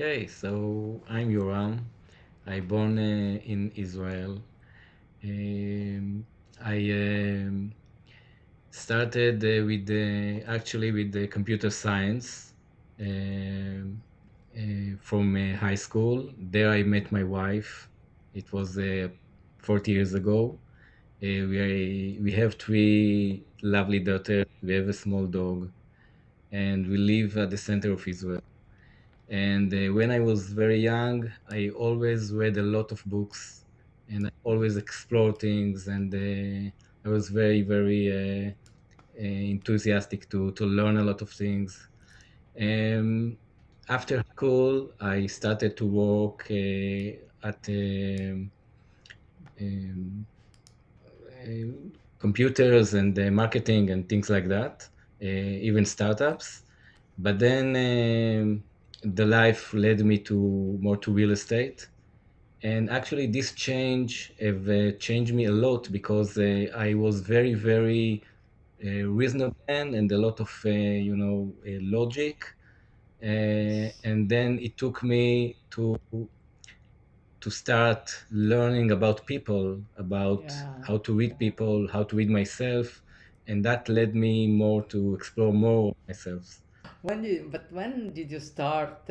Okay, so I'm Yoram. I born in Israel. Um, I started with actually with the computer science from high school. There I met my wife. It was 40 years ago. We have three lovely daughters. We have a small dog, and we live at the center of Israel. And when I was very young, I always read a lot of books and I always explored things. And I was very enthusiastic to learn a lot of things. Um, After school, I started to work at um, computers and marketing and things like that, even startups. But then the life led me to more to real estate. And actually, this change have changed me a lot because I was very reasonable man and a lot of logic. And then it took me to start learning about people, about Yeah. how to read people, how to read myself, and that led me more to explore more myself. When did you start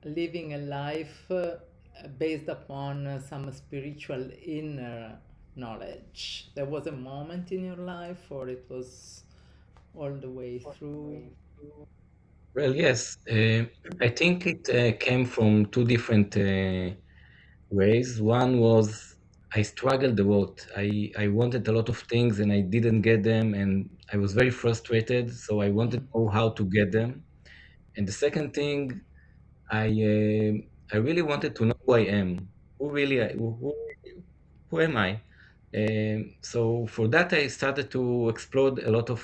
living a life based upon some spiritual inner knowledge? There was a moment in your life, or it was all the way through? Well, yes, I think it came from two different ways. One was I struggled a lot. I wanted a lot of things and I didn't get them, and I was very frustrated. So I wanted Mm. to know how to get them. And the second thing, I really wanted to know who I am. Who really I, who am I? So for that, I started to explore a lot of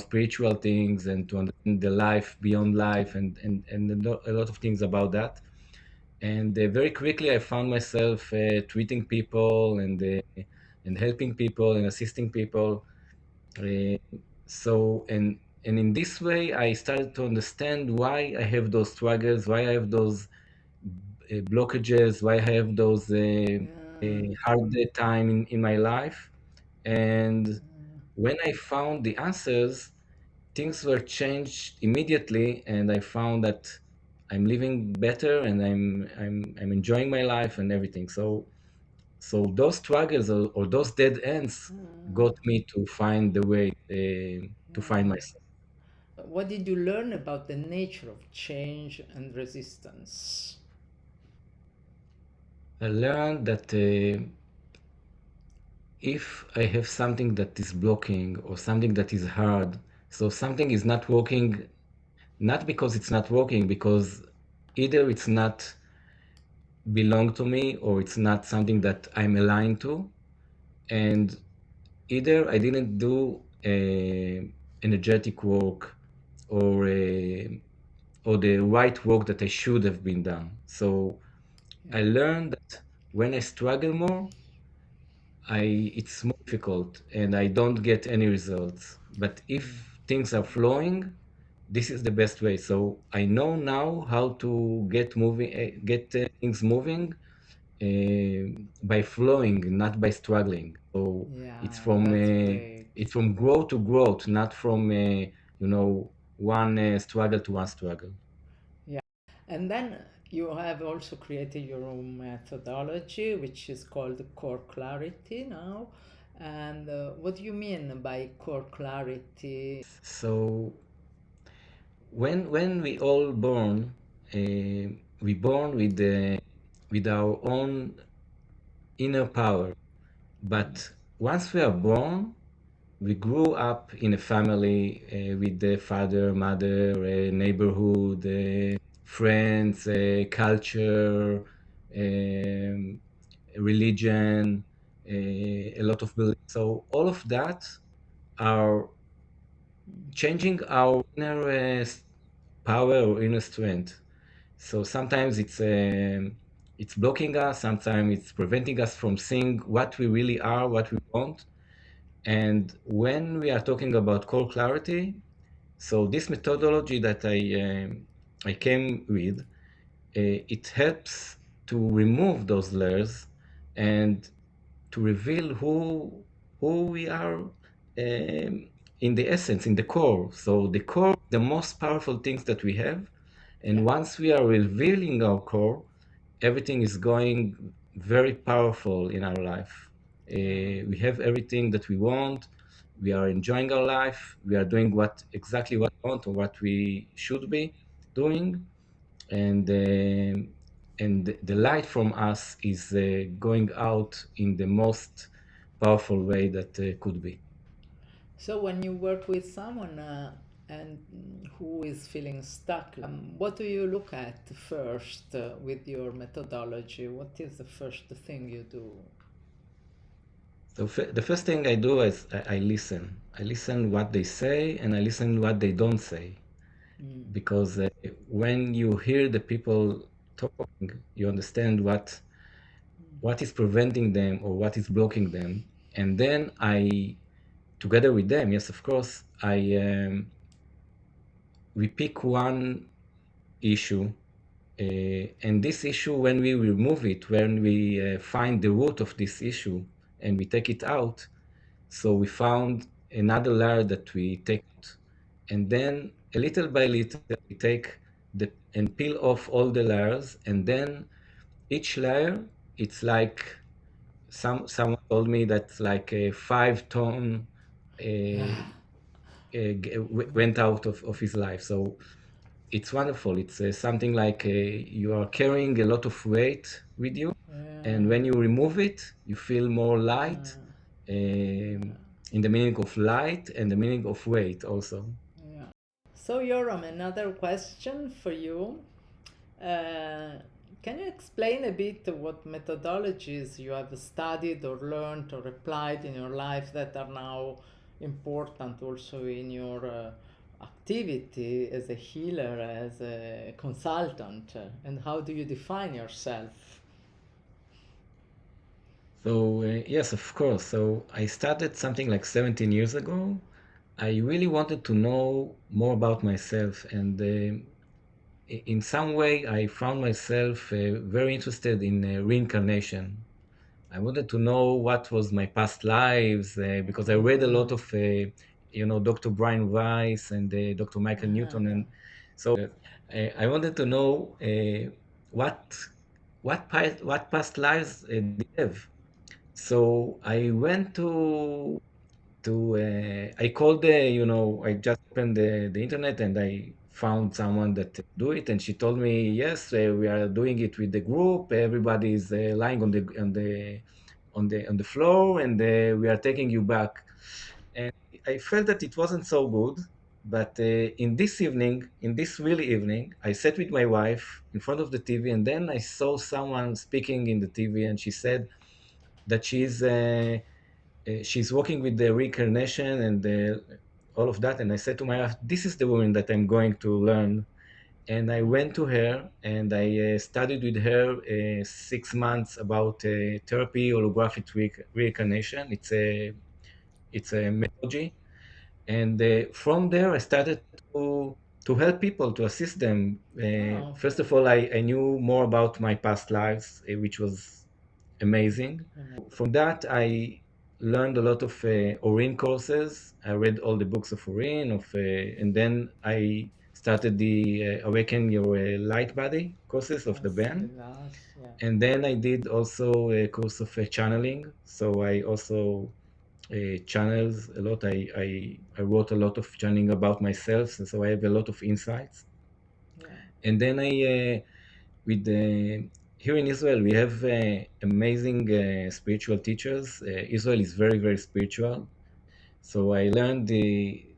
spiritual things and to understand the life beyond life and a lot of things about that. And very quickly, I found myself treating people and helping people and assisting people. Uh, and in this way, I started to understand why I have those struggles, why I have those blockages, why I have those Yeah. hard time in my life. And when I found the answers, things were changed immediately, and I found that I'm living better and I'm enjoying my life and everything. So those struggles or those dead ends got me to find the way to find Yeah. myself. What did you learn about the nature of change and resistance? I learned that if I have something that is blocking or something that is hard, so something is not working, not because it's not working, because either it's not belong to me or it's not something that I'm aligned to, and either I didn't do energetic work or or the right work that I should have been done. So I Yeah. learned that when I struggle more, it's more difficult and I don't get any results. But Mm. if things are flowing, this is the best way. So I know now how to get things moving by flowing, not by struggling. So it's Yeah, from that's uh, great. it's from growth to growth, not from one struggle to one struggle. Yeah. And then you have also created your own methodology, which is called core clarity now. And what do you mean by core clarity? So when we all born, we born with our own inner power. But once we are born, we grew up in a family with the father, mother, neighborhood, friends, culture, um, religion, a lot of beliefs. So all of that are changing our inner power or inner strength. So sometimes it's blocking us. Sometimes it's preventing us from seeing what we really are, what we want. And when we are talking about core clarity, so this methodology that I came with, it helps to remove those layers and to reveal who we are in the essence, in the core. So the core, the most powerful things that we have, Yeah. and once we are revealing our core, everything is going very powerful in our life. Yeah. We have everything that we want. We are enjoying our life. We are doing exactly what we want or what we should be doing, and the light from us is going out in the most powerful way that could be. So when you work with someone and who is feeling stuck, what do you look at first with your methodology? What is the first thing you do? So the first thing I do is I listen. I listen what they say and I listen what they don't say, Mm. because when you hear the people talking, you understand what is preventing them or what is blocking them, and then I, together with them, yes, of course, I we pick one issue, and this issue, when we remove it, when we find the root of this issue and we take it out, so we found another layer that we take out, and then a little by little we take and peel off all the layers, and then each layer, it's like someone told me that's like a 5 ton went out of his life. So it's wonderful. It's something like you are carrying a lot of weight with you, and when Yeah. you remove it, you feel more light, Yeah. um, Yeah. in the meaning of light and the meaning of weight also. Yeah. So, Yoram, another question for you. Uh, can you explain a bit what methodologies you have studied or learned or applied in your life that are now important also in your activity as a healer, as a consultant, and how do you define yourself? So yes, of course. So I started something like 17 years ago. I really wanted to know more about myself, and in some way, I found myself very interested in reincarnation. I wanted to know what was my past lives, because I read a lot of, Dr. Brian Weiss and Dr. Michael Ah, Newton, and so I wanted to know what what past lives did I have. So I went I called I just opened the internet and I found someone that do it, and she told me, yes, we are doing it with the group. Everybody is lying on the floor, and we are taking you back. And I felt that it wasn't so good. But in this evening, in this really evening, I sat with my wife in front of the TV, and then I saw someone speaking in the TV, and she said that she's working with the reincarnation and all of that. And I said to my wife, this is the woman that I'm going to learn. And I went to her and I studied with her 6 months about therapy, holographic reincarnation. It's a methodology, and from there I started to help people, to assist them. oh, First okay. of all, I knew more about my past lives, which was amazing. From that, I learned a lot of Orin courses. I read all the books of Orin, and then I started the Awaken Your Light Body courses of the That's band. last, yeah. And then I did also a course of channeling. So I also channels a lot. I wrote a lot of channeling about myself, and so I have a lot of insights. Yeah. And then with the here in Israel, we have amazing spiritual teachers. Israel is very, very spiritual. So I learned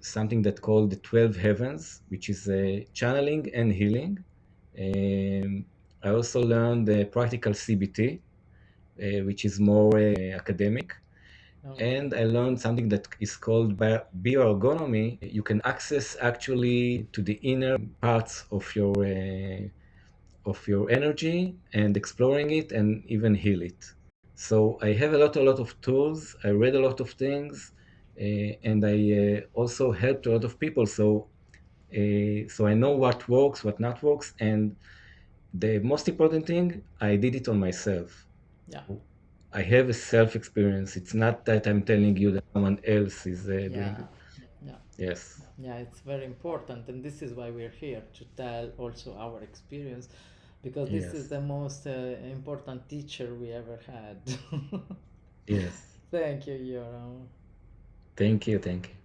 something that called the 12 heavens, which is channeling and healing. I also learned the practical CBT, which is more academic. Okay. And I learned something that is called bioergonomy. You can access actually to the inner parts of your energy and exploring it and even heal it. So I have a lot of tools. I read a lot of things, and I also helped a lot of people. So I know what works, what not works, and the most important thing, I did it on myself. Yeah, I have a self experience. It's not that I'm telling you that someone else is doing yeah, it. yeah. Yes, Yeah, it's very important, and this is why we're here to tell also our experience, because this is yes, the most important teacher we ever had. yes. Thank you, Yoram. Thank you, thank you.